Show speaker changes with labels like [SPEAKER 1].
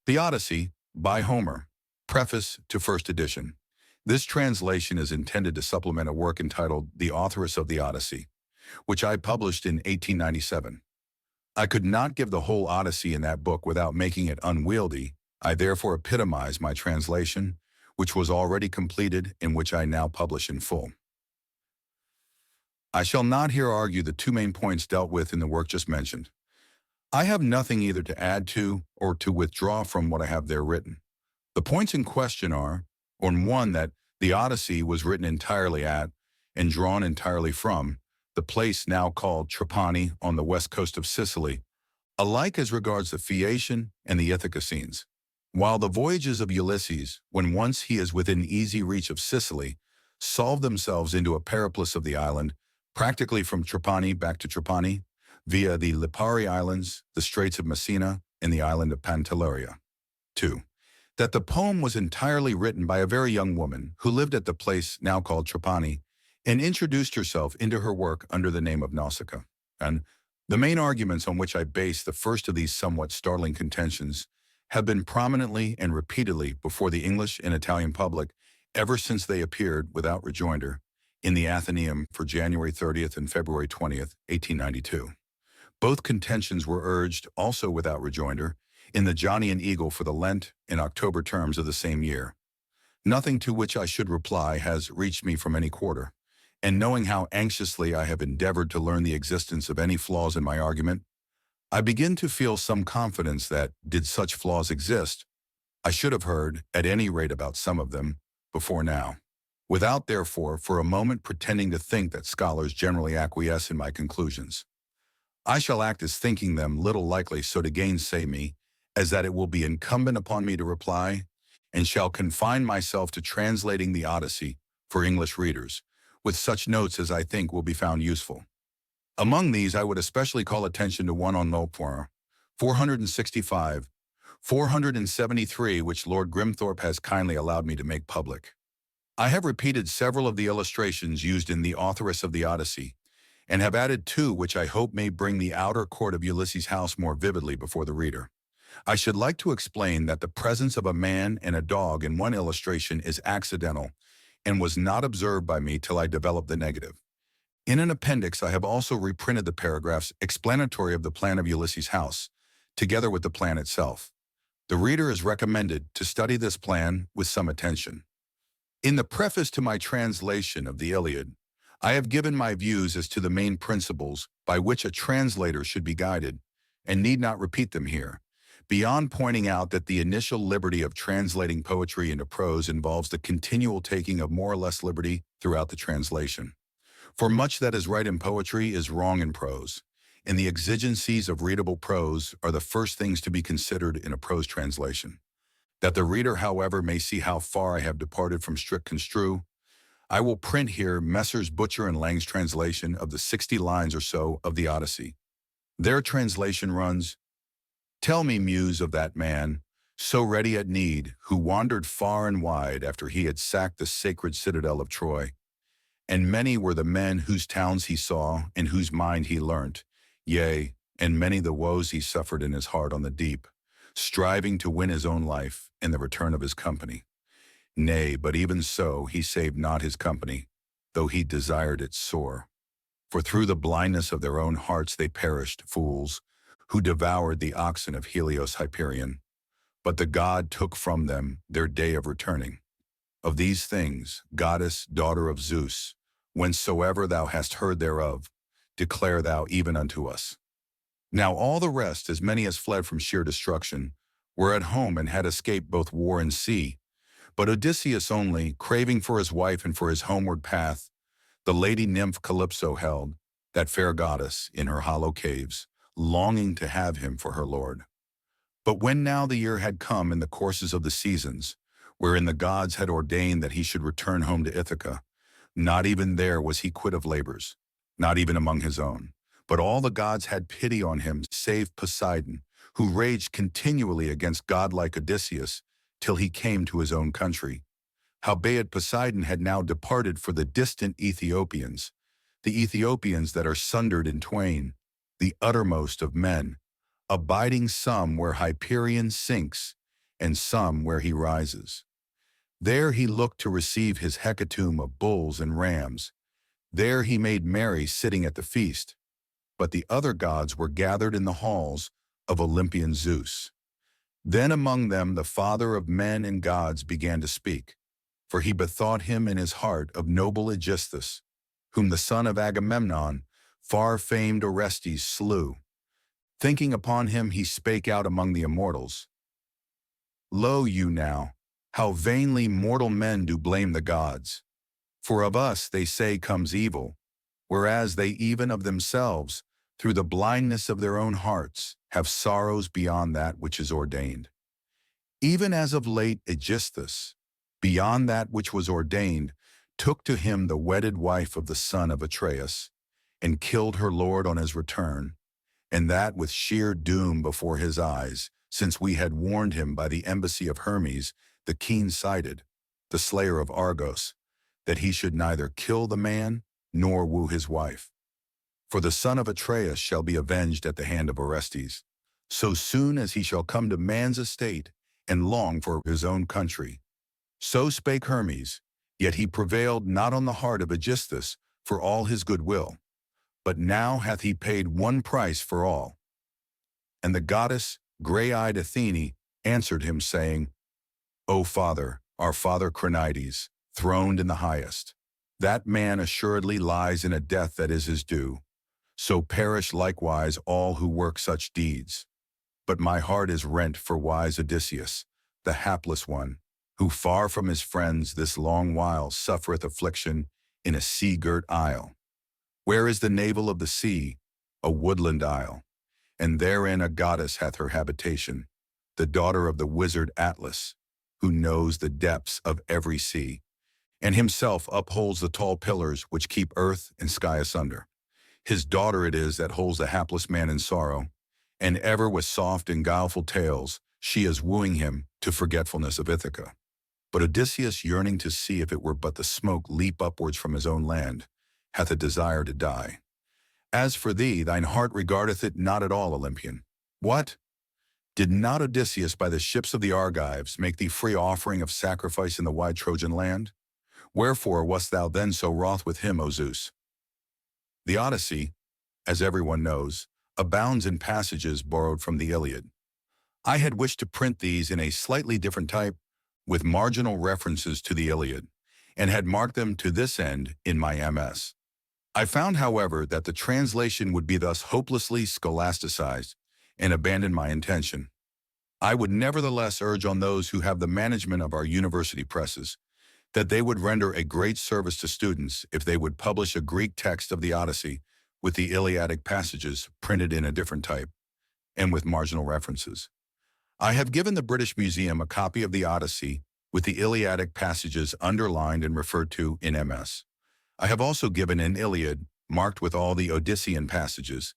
[SPEAKER 1] The Odyssey, by Homer. Preface to first edition. This translation is intended to supplement a work entitled The Authoress of the Odyssey, which I published in 1897. I could not give the whole Odyssey in that book without making it unwieldy. I therefore epitomize my translation, which was already completed and which I now publish in full. I shall not here argue the two main points dealt with in the work just mentioned. I have nothing either to add to or to withdraw from what I have there written. The points in question are, on one, that the Odyssey was written entirely at, and drawn entirely from, the place now called Trapani on the west coast of Sicily, alike as regards the Phaeacian and the Ithaca scenes. While the voyages of Ulysses, when once he is within easy reach of Sicily, solve themselves into a periplus of the island, practically from Trapani back to Trapani, via the Lipari Islands, the Straits of Messina, and the island of Pantelleria. 2. That the poem was entirely written by a very young woman who lived at the place now called Trapani and introduced herself into her work under the name of Nausicaa. And the main arguments on which I base the first of these somewhat startling contentions have been prominently and repeatedly before the English and Italian public ever since they appeared without rejoinder in the Athenaeum for January 30th and February 20th, 1892. Both contentions were urged, also without rejoinder, in the Johnny and Eagle for the Lent and October terms of the same year. Nothing to which I should reply has reached me from any quarter, and knowing how anxiously I have endeavored to learn the existence of any flaws in my argument, I begin to feel some confidence that, did such flaws exist, I should have heard, at any rate about some of them, before now, without therefore for a moment pretending to think that scholars generally acquiesce in my conclusions. I shall act as thinking them little likely so to gainsay me, as that it will be incumbent upon me to reply, and shall confine myself to translating the Odyssey for English readers, with such notes as I think will be found useful. Among these I would especially call attention to one on Lopor, 465, 473, which Lord Grimthorpe has kindly allowed me to make public. I have repeated several of the illustrations used in The Authoress of the Odyssey, and have added two which I hope may bring the outer court of Ulysses' house more vividly before the reader. I should like to explain that the presence of a man and a dog in one illustration is accidental and was not observed by me till I developed the negative. In an appendix, I have also reprinted the paragraphs explanatory of the plan of Ulysses' house, together with the plan itself. The reader is recommended to study this plan with some attention. In the preface to my translation of the Iliad, I have given my views as to the main principles by which a translator should be guided, and need not repeat them here, beyond pointing out that the initial liberty of translating poetry into prose involves the continual taking of more or less liberty throughout the translation. For much that is right in poetry is wrong in prose, and the exigencies of readable prose are the first things to be considered in a prose translation. That the reader, however, may see how far I have departed from strict construe, I will print here Messrs. Butcher and Lang's translation of the 60 lines or so of the Odyssey. Their translation runs, "Tell me, muse, of that man, so ready at need, who wandered far and wide after he had sacked the sacred citadel of Troy. And many were the men whose towns he saw, and whose mind he learnt, yea, and many the woes he suffered in his heart on the deep, striving to win his own life and the return of his company. Nay, but even so he saved not his company, though he desired it sore. For through the blindness of their own hearts they perished, fools, who devoured the oxen of Helios Hyperion. But the god took from them their day of returning. Of these things, goddess, daughter of Zeus, whensoever thou hast heard thereof, declare thou even unto us." Now all the rest, as many as fled from sheer destruction, were at home and had escaped both war and sea. But Odysseus only, craving for his wife and for his homeward path, the lady nymph Calypso held, that fair goddess, in her hollow caves, longing to have him for her lord. But when now the year had come in the courses of the seasons, wherein the gods had ordained that he should return home to Ithaca, not even there was he quit of labors, not even among his own. But all the gods had pity on him, save Poseidon, who raged continually against godlike Odysseus, till he came to his own country. Howbeit Poseidon had now departed for the distant Ethiopians, the Ethiopians that are sundered in twain, the uttermost of men, abiding some where Hyperion sinks, and some where he rises. There he looked to receive his hecatomb of bulls and rams. There he made merry sitting at the feast. But the other gods were gathered in the halls of Olympian Zeus. Then among them the father of men and gods began to speak, for he bethought him in his heart of noble Aegisthus, whom the son of Agamemnon, far-famed Orestes, slew. Thinking upon him, he spake out among the immortals. Lo you now, how vainly mortal men do blame the gods. For of us, they say, comes evil, whereas they even of themselves, through the blindness of their own hearts, have sorrows beyond that which is ordained. Even as of late Aegisthus, beyond that which was ordained, took to him the wedded wife of the son of Atreus, and killed her lord on his return, and that with sheer doom before his eyes, since we had warned him by the embassy of Hermes, the keen-sighted, the slayer of Argos, that he should neither kill the man nor woo his wife. For the son of Atreus shall be avenged at the hand of Orestes, so soon as he shall come to man's estate and long for his own country. So spake Hermes, yet he prevailed not on the heart of Aegisthus for all his goodwill, but now hath he paid one price for all. And the goddess, grey-eyed Athene, answered him, saying, O father, our father Cronides, throned in the highest, that man assuredly lies in a death that is his due. So perish likewise all who work such deeds. But my heart is rent for wise Odysseus, the hapless one, who far from his friends this long while suffereth affliction in a sea-girt isle. Where is the navel of the sea? A woodland isle, and therein a goddess hath her habitation, the daughter of the wizard Atlas, who knows the depths of every sea, and himself upholds the tall pillars which keep earth and sky asunder. His daughter it is that holds the hapless man in sorrow, and ever with soft and guileful tales she is wooing him to forgetfulness of Ithaca. But Odysseus, yearning to see if it were but the smoke leap upwards from his own land, hath a desire to die. As for thee, thine heart regardeth it not at all, Olympian. What? Did not Odysseus by the ships of the Argives make thee free offering of sacrifice in the wide Trojan land? Wherefore wast thou then so wroth with him, O Zeus? The Odyssey, as everyone knows, abounds in passages borrowed from the Iliad. I had wished to print these in a slightly different type, with marginal references to the Iliad, and had marked them to this end in my MS. I found, however, that the translation would be thus hopelessly scholasticized, and abandoned my intention. I would nevertheless urge on those who have the management of our university presses that they would render a great service to students if they would publish a Greek text of the Odyssey with the Iliadic passages printed in a different type, and with marginal references. I have given the British Museum a copy of the Odyssey with the Iliadic passages underlined and referred to in MS. I have also given an Iliad marked with all the Odyssean passages,